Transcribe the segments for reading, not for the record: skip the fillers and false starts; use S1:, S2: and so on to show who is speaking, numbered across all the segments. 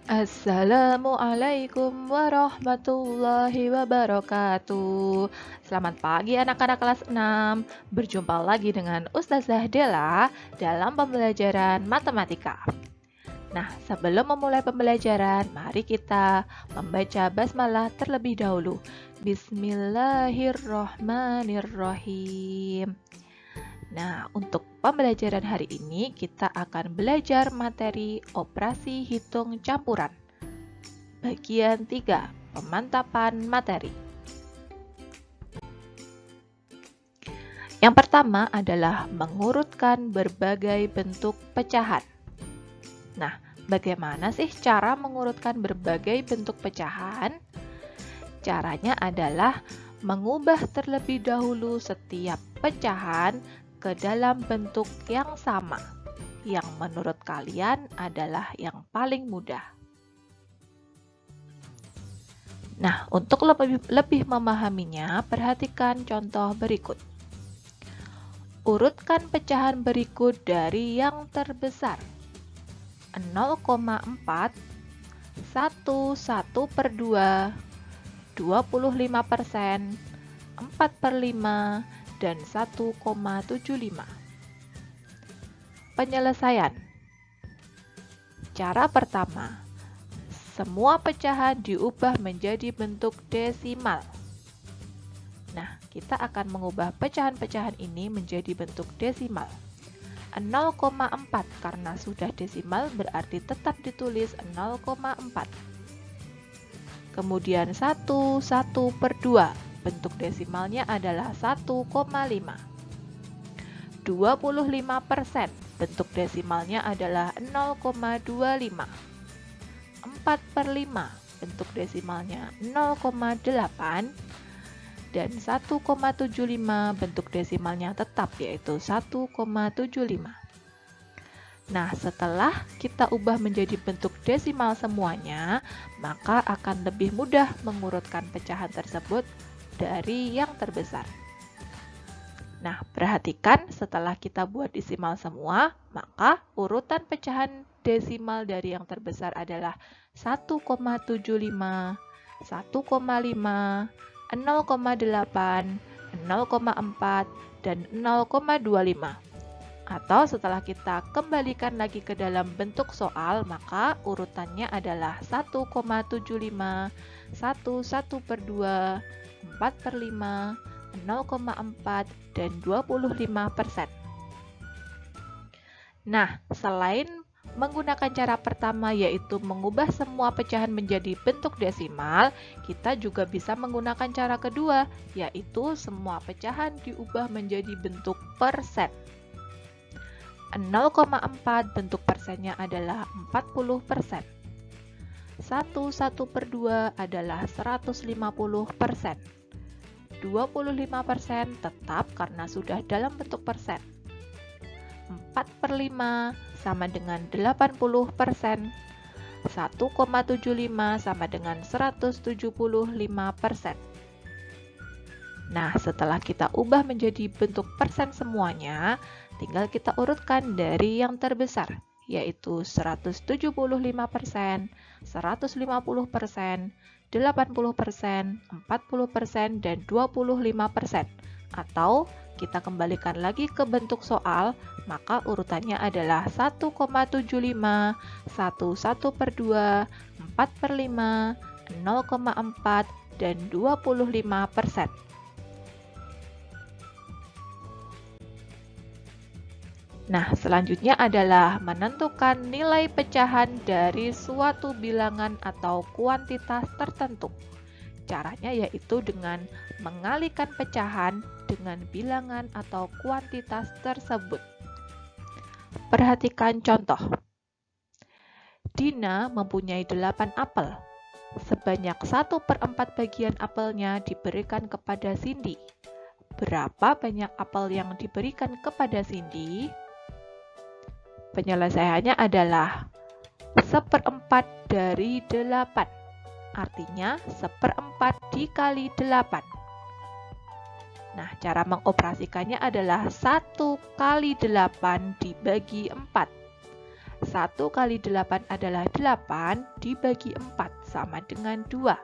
S1: Assalamualaikum warahmatullahi wabarakatuh. Selamat pagi anak-anak kelas 6. Berjumpa lagi dengan Ustazah Della dalam pembelajaran matematika. Nah, sebelum memulai pembelajaran, mari kita membaca basmalah terlebih dahulu. Bismillahirrahmanirrahim. Nah, untuk pembelajaran hari ini kita akan belajar materi operasi hitung campuran. Bagian 3, pemantapan materi. Yang pertama adalah mengurutkan berbagai bentuk pecahan. Nah, bagaimana sih cara mengurutkan berbagai bentuk pecahan? Caranya adalah mengubah terlebih dahulu setiap pecahan ke dalam bentuk yang sama, yang menurut kalian adalah yang paling mudah. Nah, untuk lebih memahaminya, perhatikan contoh berikut. Urutkan pecahan berikut dari yang terbesar. 0,4, 1/2, 25%, 4/5, dan 1,75. Penyelesaian. Cara pertama, semua pecahan diubah menjadi bentuk desimal. Nah, kita akan mengubah pecahan-pecahan ini menjadi bentuk desimal. 0,4 karena sudah desimal berarti tetap ditulis 0,4. Kemudian 1/2, bentuk desimalnya adalah 1,5. 25%, bentuk desimalnya adalah 0,25. 4/5, bentuk desimalnya 0,8. Dan 1,75, bentuk desimalnya tetap yaitu 1,75. Nah, setelah kita ubah menjadi bentuk desimal semuanya, maka akan lebih mudah mengurutkan pecahan tersebut dari yang terbesar. Nah, perhatikan setelah kita buat desimal semua, maka urutan pecahan desimal dari yang terbesar adalah 1,75, 1,5, 0,8, 0,4, dan 0,25. Atau setelah kita kembalikan lagi ke dalam bentuk soal, maka urutannya adalah 1,75, 1/2, 4/5, 0,4, dan 25%. Nah, selain menggunakan cara pertama yaitu mengubah semua pecahan menjadi bentuk desimal, kita juga bisa menggunakan cara kedua yaitu semua pecahan diubah menjadi bentuk persen. 0,4 bentuk persennya adalah 40%. 1/2 adalah 150%. 25% tetap karena sudah dalam bentuk persen. 4/5 sama dengan 80%. 1,75 sama dengan 175%. Nah, setelah kita ubah menjadi bentuk persen semuanya, tinggal kita urutkan dari yang terbesar, yaitu 175%, 150%, 80%, 40%, dan 25%. Atau kita kembalikan lagi ke bentuk soal, maka urutannya adalah 1,75, 1/2, 4/5, 0,4, dan 25%. Nah, selanjutnya adalah menentukan nilai pecahan dari suatu bilangan atau kuantitas tertentu. Caranya yaitu dengan mengalihkan pecahan dengan bilangan atau kuantitas tersebut. Perhatikan contoh. Dina mempunyai 8 apel. Sebanyak 1/4 bagian apelnya diberikan kepada Cindy. Berapa banyak apel yang diberikan kepada Cindy? Penyelesaiannya adalah 1/4 dari 8. Artinya 1/4 dikali 8. Nah, cara mengoperasikannya adalah 1 kali 8 dibagi 4. 1 kali 8 adalah 8 dibagi 4 sama dengan 2.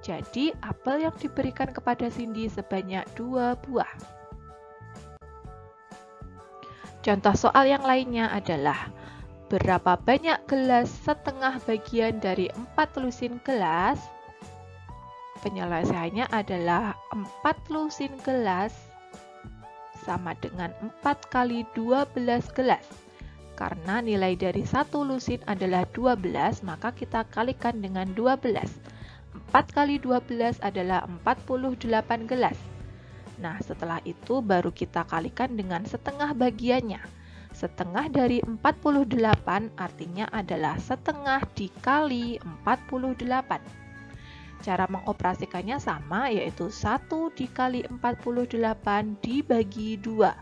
S1: Jadi, apel yang diberikan kepada Cindy sebanyak 2 buah. Contoh soal yang lainnya adalah, berapa banyak gelas setengah bagian dari 4 lusin gelas? Penyelesaiannya adalah 4 lusin gelas sama dengan 4 kali 12 gelas. Karena nilai dari 1 lusin adalah 12, maka kita kalikan dengan 12. 4 kali 12 adalah 48 gelas. Nah, setelah itu baru kita kalikan dengan setengah bagiannya. Setengah dari 48 artinya adalah setengah dikali 48. Cara mengoperasikannya sama, yaitu 1 dikali 48 dibagi 2.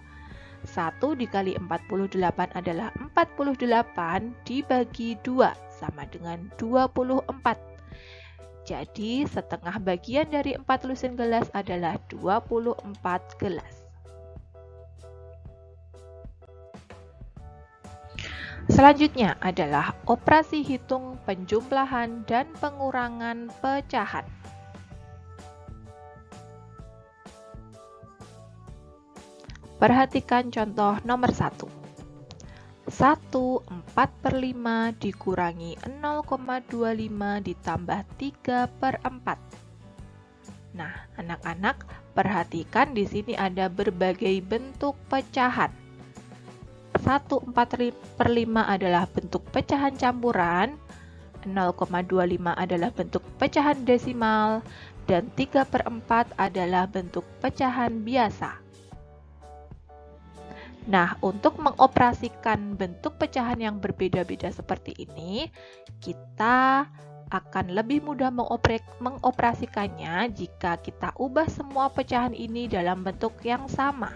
S1: 1 dikali 48 adalah 48 dibagi 2 sama dengan 24. Jadi setengah bagian dari 4 lusin gelas adalah 24 gelas. Selanjutnya adalah operasi hitung penjumlahan dan pengurangan pecahan. Perhatikan contoh nomor 1. 1/4/5 dikurangi 0,25 ditambah 3/4. Nah, anak-anak, perhatikan di sini ada berbagai bentuk pecahan. 1/4/5 adalah bentuk pecahan campuran, 0,25 adalah bentuk pecahan desimal, dan 3/4 adalah bentuk pecahan biasa. Nah, untuk mengoperasikan bentuk pecahan yang berbeda-beda seperti ini, kita akan lebih mudah mengoperasikannya jika kita ubah semua pecahan ini dalam bentuk yang sama.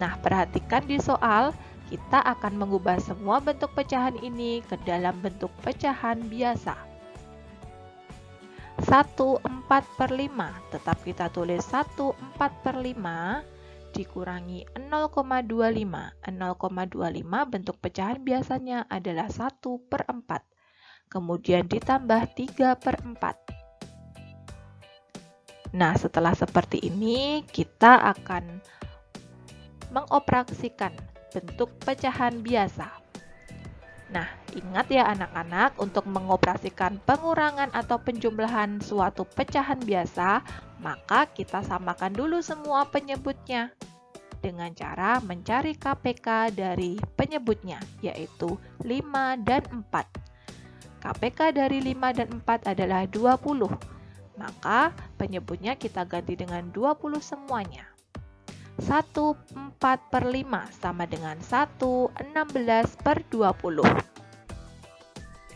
S1: Nah, perhatikan di soal, kita akan mengubah semua bentuk pecahan ini ke dalam bentuk pecahan biasa. 1/4/5, tetap kita tulis 1/4/5 dikurangi 0,25. 0,25 bentuk pecahan biasanya adalah 1/4. Kemudian ditambah 3/4. Nah, setelah seperti ini, kita akan mengoperasikan bentuk pecahan biasa. Nah, ingat ya anak-anak, untuk mengoperasikan pengurangan atau penjumlahan suatu pecahan biasa, maka kita samakan dulu semua penyebutnya dengan cara mencari KPK dari penyebutnya, yaitu 5 dan 4. KPK dari 5 dan 4 adalah 20. Maka penyebutnya kita ganti dengan 20 semuanya. 1/4/5 sama dengan 1/16/20.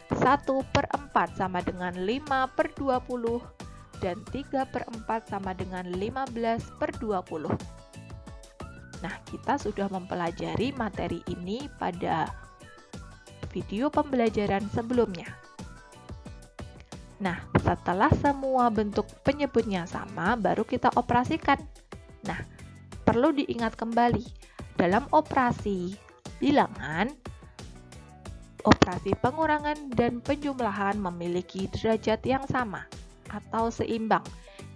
S1: 1/4 sama dengan 5/20. Dan 3/4 sama dengan 15/20. Nah, kita sudah mempelajari materi ini pada video pembelajaran sebelumnya. Nah, setelah semua bentuk penyebutnya sama, baru kita operasikan. Nah, perlu diingat kembali, dalam operasi bilangan, operasi pengurangan dan penjumlahan memiliki derajat yang sama atau seimbang.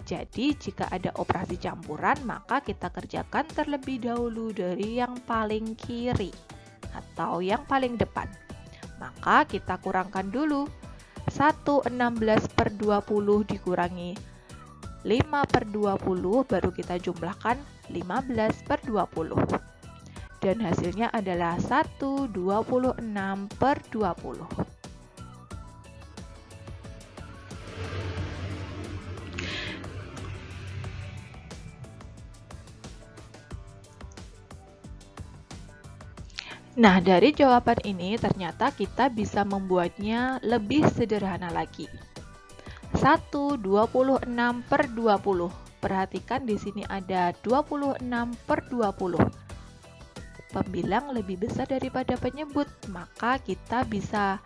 S1: Jadi, jika ada operasi campuran, maka kita kerjakan terlebih dahulu dari yang paling kiri atau yang paling depan. Maka kita kurangkan dulu. 1/16/20 dikurangi 5/20, baru kita jumlahkan 15/20. Dan hasilnya adalah 1/26/20. Nah, dari jawaban ini ternyata kita bisa membuatnya lebih sederhana lagi. 1/26/20. Perhatikan di sini ada 26/20. Pembilang lebih besar daripada penyebut, maka kita bisa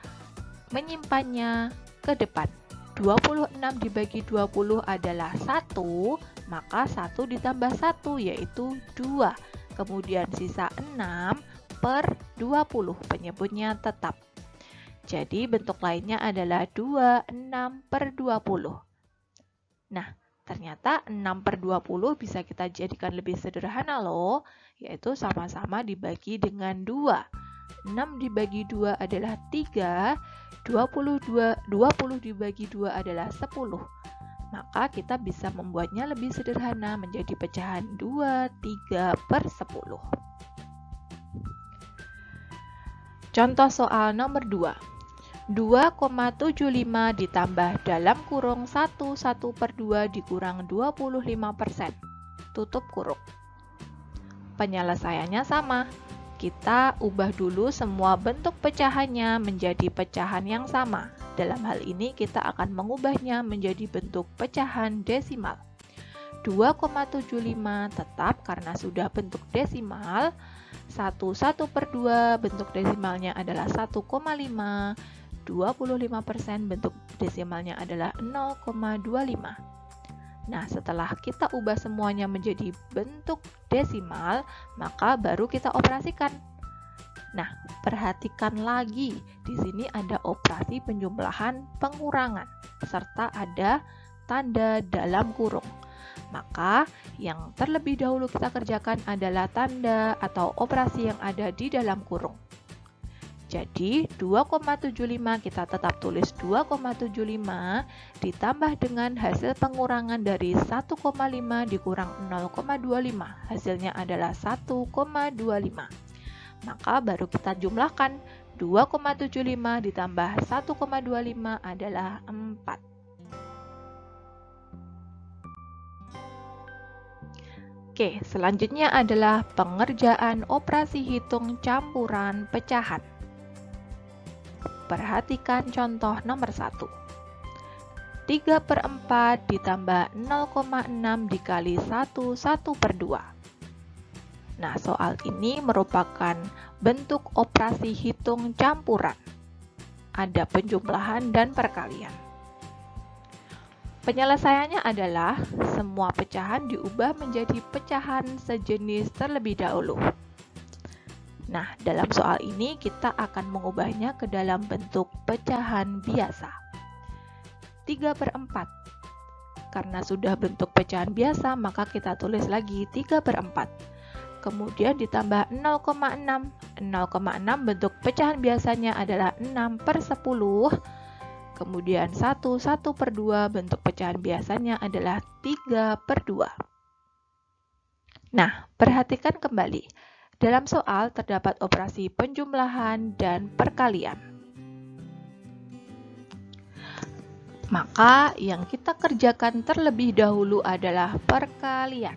S1: menyimpannya ke depan. 26 dibagi 20 adalah 1, maka 1 ditambah 1 yaitu 2. Kemudian sisa 6 per 20, penyebutnya tetap. Jadi bentuk lainnya adalah 26 per 20. Nah, ternyata 6 per 20 bisa kita jadikan lebih sederhana loh, yaitu sama-sama dibagi dengan 2. 6 dibagi 2 adalah 3, 20 dibagi 2 adalah 10. Maka kita bisa membuatnya lebih sederhana menjadi pecahan 2, 3 per 10. Contoh soal nomor 2. 2,75 ditambah dalam kurung 1 per 2 dikurang 25%. Tutup kurung. Penyelesaiannya sama. Kita ubah dulu semua bentuk pecahannya menjadi pecahan yang sama. Dalam hal ini kita akan mengubahnya menjadi bentuk pecahan desimal. 2,75 tetap karena sudah bentuk desimal. 1 per 2 bentuk desimalnya adalah 1,5. 25% bentuk desimalnya adalah 0,25. Nah, setelah kita ubah semuanya menjadi bentuk desimal, maka baru kita operasikan. Nah, perhatikan lagi, di sini ada operasi penjumlahan pengurangan, serta ada tanda dalam kurung. Maka, yang terlebih dahulu kita kerjakan adalah tanda atau operasi yang ada di dalam kurung. Jadi 2,75 kita tetap tulis 2,75 ditambah dengan hasil pengurangan dari 1,5 dikurang 0,25. Hasilnya adalah 1,25. Maka baru kita jumlahkan 2,75 ditambah 1,25 adalah 4. Oke, selanjutnya adalah pengerjaan operasi hitung campuran pecahan. Perhatikan contoh nomor 1. 3 per 4 ditambah 0,6 dikali 1 per 2. Nah, soal ini merupakan bentuk operasi hitung campuran. Ada penjumlahan dan perkalian. Penyelesaiannya adalah semua pecahan diubah menjadi pecahan sejenis terlebih dahulu. Nah, dalam soal ini kita akan mengubahnya ke dalam bentuk pecahan biasa. 3 per 4. Karena sudah bentuk pecahan biasa, maka kita tulis lagi 3 per 4. Kemudian ditambah 0,6. 0,6 bentuk pecahan biasanya adalah 6 per 10. Kemudian 1 per 2 bentuk pecahan biasanya adalah 3 per 2. Nah, perhatikan kembali. Dalam soal terdapat operasi penjumlahan dan perkalian. Maka yang kita kerjakan terlebih dahulu adalah perkalian.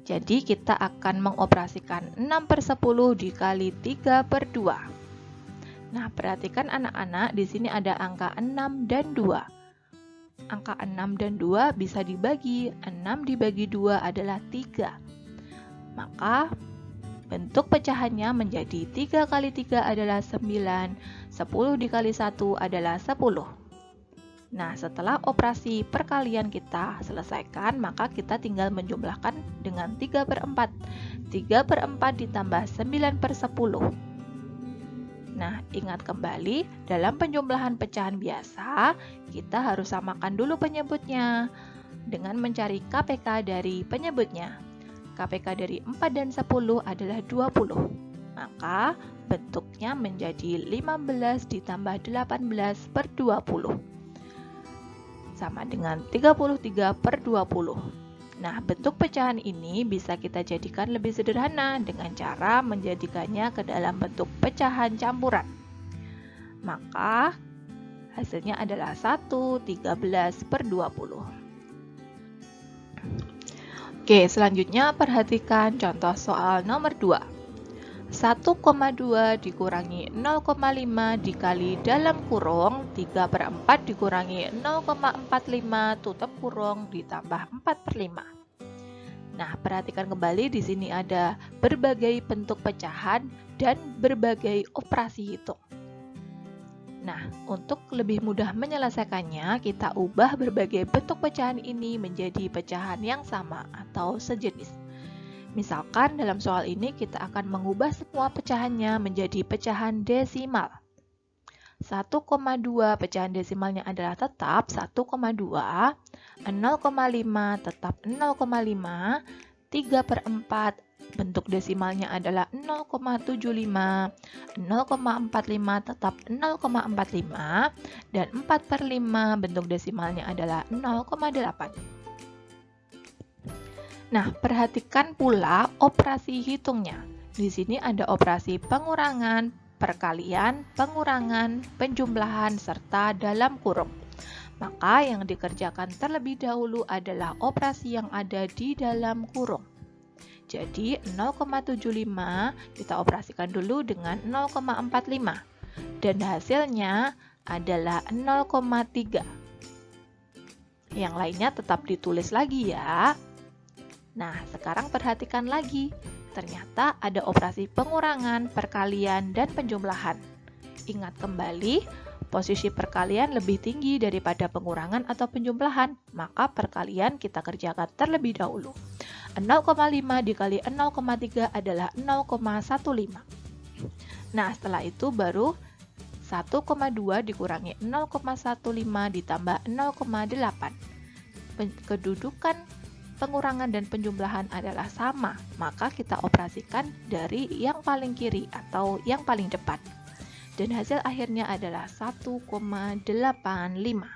S1: Jadi kita akan mengoperasikan 6 per 10 dikali 3 per 2. Nah, perhatikan anak-anak, di sini ada angka 6 dan 2. Angka 6 dan 2 bisa dibagi, 6 dibagi 2 adalah 3. Maka bentuk pecahannya menjadi 3 kali 3 adalah 9, 10 dikali 1 adalah 10. Nah, setelah operasi perkalian kita selesaikan, maka kita tinggal menjumlahkan dengan 3 per 4. 3 per 4 ditambah 9 per 10. Nah, ingat kembali, dalam penjumlahan pecahan biasa, kita harus samakan dulu penyebutnya dengan mencari KPK dari penyebutnya. KPK dari 4 dan 10 adalah 20. Maka bentuknya menjadi 15 ditambah 18 per 20. Sama dengan 33 per 20. Nah, bentuk pecahan ini bisa kita jadikan lebih sederhana dengan cara menjadikannya ke dalam bentuk pecahan campuran. Maka hasilnya adalah 1/13 per 20. Oke, selanjutnya perhatikan contoh soal nomor 2. 1,2 dikurangi 0,5 dikali dalam kurung 3 per 4 dikurangi 0,45 tutup kurung ditambah 4 per 5. Nah, perhatikan kembali di sini ada berbagai bentuk pecahan dan berbagai operasi hitung. Nah, untuk lebih mudah menyelesaikannya, kita ubah berbagai bentuk pecahan ini menjadi pecahan yang sama atau sejenis. Misalkan dalam soal ini kita akan mengubah semua pecahannya menjadi pecahan desimal. 1,2 pecahan desimalnya adalah tetap 1,2, 0,5 tetap 0,5, 3/4 bentuk desimalnya adalah 0,75, 0,45 tetap 0,45, dan 4/5 bentuk desimalnya adalah 0,8. Nah, perhatikan pula operasi hitungnya. Di sini ada operasi pengurangan, perkalian, pengurangan, penjumlahan, serta dalam kurung. Maka yang dikerjakan terlebih dahulu adalah operasi yang ada di dalam kurung. Jadi 0,75 kita operasikan dulu dengan 0,45 dan hasilnya adalah 0,3. Yang lainnya tetap ditulis lagi ya. Nah, sekarang perhatikan lagi. Ternyata ada operasi pengurangan, perkalian, dan penjumlahan. Ingat kembali, posisi perkalian lebih tinggi daripada pengurangan atau penjumlahan, maka perkalian kita kerjakan terlebih dahulu. 0,5 dikali 0,3 adalah 0,15. Nah, setelah itu baru 1,2 dikurangi 0,15 ditambah 0,8. Kedudukan pengurangan dan penjumlahan adalah sama, maka kita operasikan dari yang paling kiri atau yang paling depan. Dan hasil akhirnya adalah 1,85.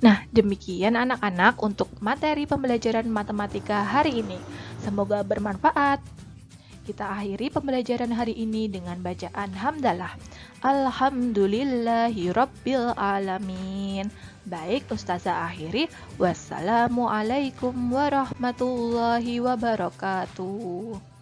S1: Nah, demikian anak-anak untuk materi pembelajaran matematika hari ini. Semoga bermanfaat. Kita akhiri pembelajaran hari ini dengan bacaan hamdalah. Alhamdulillahirabbil alamin. Baik, Ustazah akhiri. Wassalamualaikum warahmatullahi wabarakatuh.